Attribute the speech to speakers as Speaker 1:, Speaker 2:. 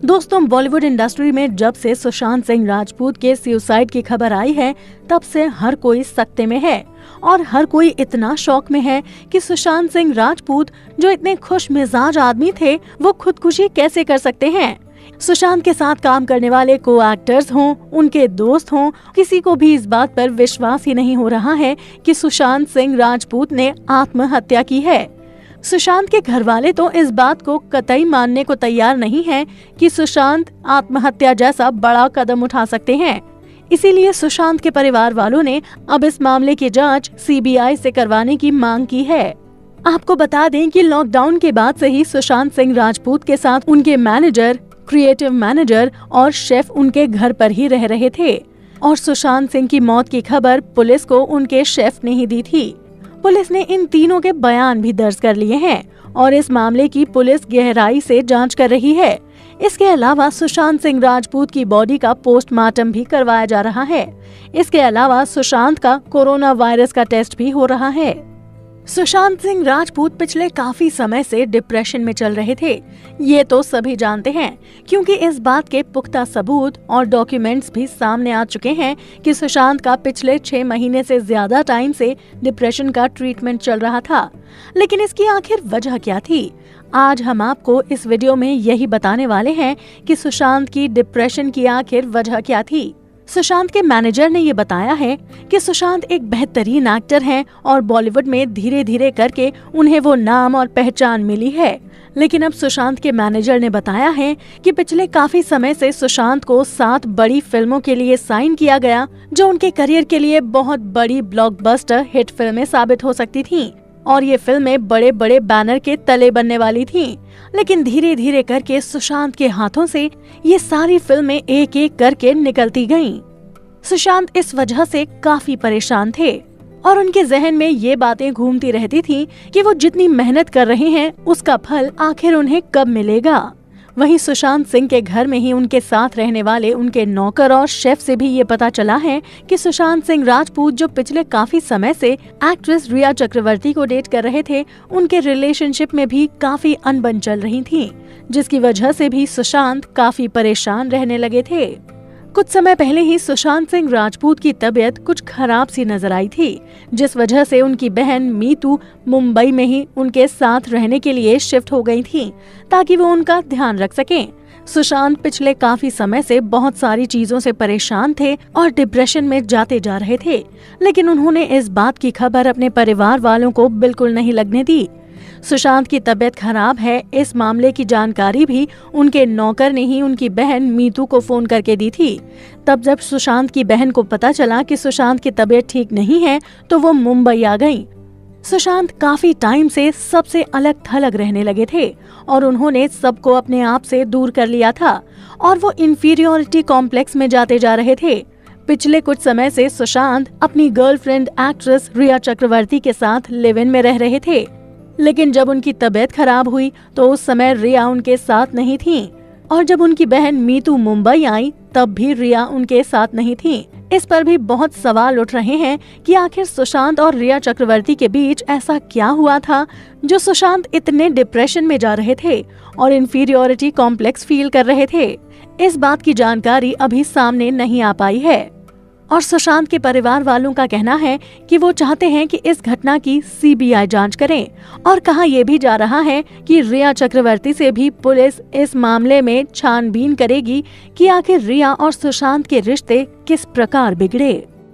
Speaker 1: दोस्तों, बॉलीवुड इंडस्ट्री में जब से सुशांत सिंह राजपूत के सुसाइड की खबर आई है, तब से हर कोई सकते में है और हर कोई इतना शौक में है कि सुशांत सिंह राजपूत जो इतने खुश मिजाज आदमी थे, वो खुदकुशी कैसे कर सकते हैं। सुशांत के साथ काम करने वाले को एक्टर्स हों, उनके दोस्त हों, किसी को भी इस बात पर विश्वास ही नहीं हो रहा है कि सुशांत सिंह राजपूत ने आत्महत्या की है। सुशांत के घर वाले तो इस बात को कतई मानने को तैयार नहीं हैं कि सुशांत आत्महत्या जैसा बड़ा कदम उठा सकते हैं। इसीलिए सुशांत के परिवार वालों ने अब इस मामले की जांच सीबीआई से करवाने की मांग की है। आपको बता दें कि लॉकडाउन के बाद से ही सुशांत सिंह राजपूत के साथ उनके मैनेजर, क्रिएटिव मैनेजर और शेफ उनके घर पर ही रह रहे थे और सुशांत सिंह की मौत की खबर पुलिस को उनके शेफ ने ही दी थी। पुलिस ने इन तीनों के बयान भी दर्ज कर लिए हैं और इस मामले की पुलिस गहराई से जांच कर रही है। इसके अलावा सुशांत सिंह राजपूत की बॉडी का पोस्टमार्टम भी करवाया जा रहा है। इसके अलावा सुशांत का कोरोना वायरस का टेस्ट भी हो रहा है। सुशांत सिंह राजपूत पिछले काफी समय से डिप्रेशन में चल रहे थे, ये तो सभी जानते हैं, क्योंकि इस बात के पुख्ता सबूत और डॉक्यूमेंट्स भी सामने आ चुके हैं कि सुशांत का पिछले 6 महीने से ज्यादा टाइम से डिप्रेशन का ट्रीटमेंट चल रहा था। लेकिन इसकी आखिर वजह क्या थी? आज हम आपको इस वीडियो में यही बताने वाले हैं कि सुशांत की डिप्रेशन की आखिर वजह क्या थी। सुशांत के मैनेजर ने ये बताया है कि सुशांत एक बेहतरीन एक्टर हैं और बॉलीवुड में धीरे धीरे करके उन्हें वो नाम और पहचान मिली है। लेकिन अब सुशांत के मैनेजर ने बताया है कि पिछले काफी समय से सुशांत को 7 बड़ी फिल्मों के लिए साइन किया गया, जो उनके करियर के लिए बहुत बड़ी ब्लॉकबस्टर हिट फिल्में साबित हो सकती थीं और ये फिल्में बड़े बड़े बैनर के तले बनने वाली थीं। लेकिन धीरे धीरे करके सुशांत के हाथों से ये सारी फिल्में एक एक करके निकलती गईं। सुशांत इस वजह से काफी परेशान थे और उनके जहन में ये बातें घूमती रहती थी कि वो जितनी मेहनत कर रहे हैं उसका फल आखिर उन्हें कब मिलेगा। वहीं सुशांत सिंह के घर में ही उनके साथ रहने वाले उनके नौकर और शेफ से भी ये पता चला है कि सुशांत सिंह राजपूत जो पिछले काफी समय से एक्ट्रेस रिया चक्रवर्ती को डेट कर रहे थे, उनके रिलेशनशिप में भी काफी अनबन चल रही थी, जिसकी वजह से भी सुशांत काफी परेशान रहने लगे थे। कुछ समय पहले ही सुशांत सिंह राजपूत की तबीयत कुछ खराब सी नजर आई थी, जिस वजह से उनकी बहन मीतू मुंबई में ही उनके साथ रहने के लिए शिफ्ट हो गई थी ताकि वो उनका ध्यान रख सकें। सुशांत पिछले काफी समय से बहुत सारी चीजों से परेशान थे और डिप्रेशन में जाते जा रहे थे, लेकिन उन्होंने इस बात की खबर अपने परिवार वालों को बिल्कुल नहीं लगने दी। सुशांत की तबीयत खराब है, इस मामले की जानकारी भी उनके नौकर ने ही उनकी बहन मीतू को फोन करके दी थी। तब जब सुशांत की बहन को पता चला कि सुशांत की तबीयत ठीक नहीं है, तो वो मुंबई आ गईं। सुशांत काफी टाइम से सबसे अलग थलग रहने लगे थे और उन्होंने सबको अपने आप से दूर कर लिया था और वो इंफीरियोरिटी कॉम्प्लेक्स में जाते जा रहे थे। पिछले कुछ समय से सुशांत अपनी गर्लफ्रेंड एक्ट्रेस रिया चक्रवर्ती के साथ लिव इन में रह रहे थे, लेकिन जब उनकी तबीयत खराब हुई तो उस समय रिया उनके साथ नहीं थी और जब उनकी बहन मीतू मुंबई आई तब भी रिया उनके साथ नहीं थी। इस पर भी बहुत सवाल उठ रहे हैं कि आखिर सुशांत और रिया चक्रवर्ती के बीच ऐसा क्या हुआ था जो सुशांत इतने डिप्रेशन में जा रहे थे और इंफीरियोरिटी कॉम्प्लेक्स फील कर रहे थे। इस बात की जानकारी अभी सामने नहीं आ पाई है और सुशांत के परिवार वालों का कहना है कि वो चाहते हैं कि इस घटना की सीबीआई जांच करे और कहा यह भी जा रहा है कि रिया चक्रवर्ती से भी पुलिस इस मामले में छानबीन करेगी कि आखिर रिया और सुशांत के रिश्ते किस प्रकार बिगड़े।